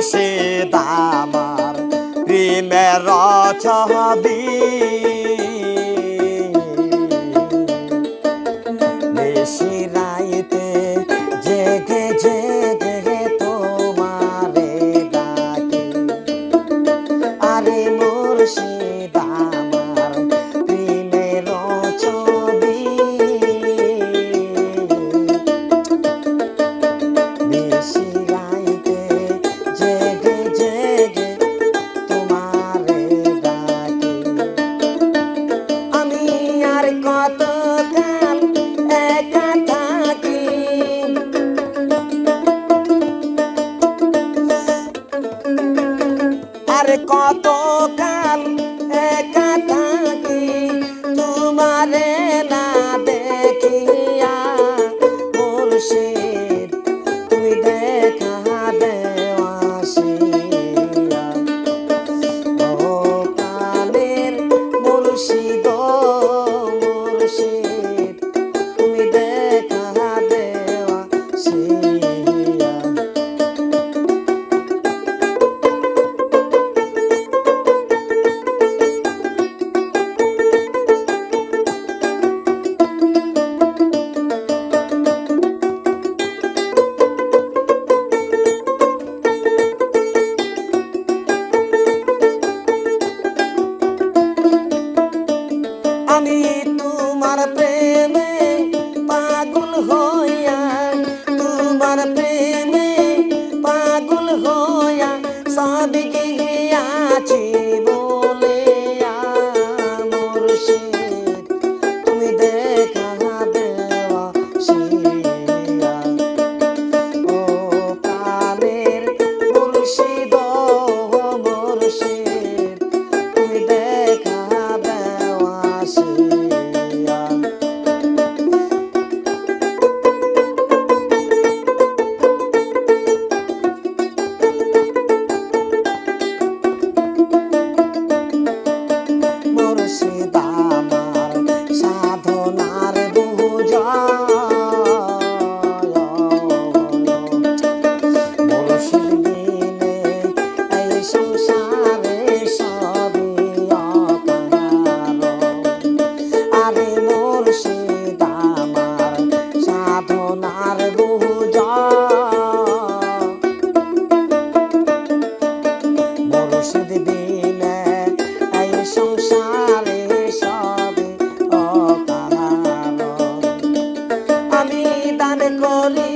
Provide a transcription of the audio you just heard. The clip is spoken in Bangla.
মুর্শিদ আমার প্রেমের ছবি নিশি রাইতে জেগে জেগে তোমারে ডাকি আরে মুর্শিদ আমার প্রেমের ছবি নিশি রাইতে জেগে জেগে তোমারে ডাকি আমি আর কত কাল একা থাকি আরে কত কাল একা থাকি তোমারে না দেখিয়া মুর্শিদ তুমি দেখা দেও আসিয়া ও প্রাণের মুর্শিদ মুর্শিদ তুমি দেখা দেও আসিয়া আমি তোমার প্রেমে পাগল হইয়া তোমার প্রেমে পাগল হইয়া সব গিয়াছি বলে মুর্শিদ তুমি দেখা দেওয়া শিয়া ও প্রাণের মুর্শিদ মুর্শিদ তুমি দেখা দেওয়া শিয়া মুর্শিদ আমার সাধনার মুর্শিদ বিনে এই সংসারে সবই অকারণ আরে মুর্শিদ আমার সাধনার মুর্শিদ বিনে এই সংসারে সবই অকারণ আমি দান করি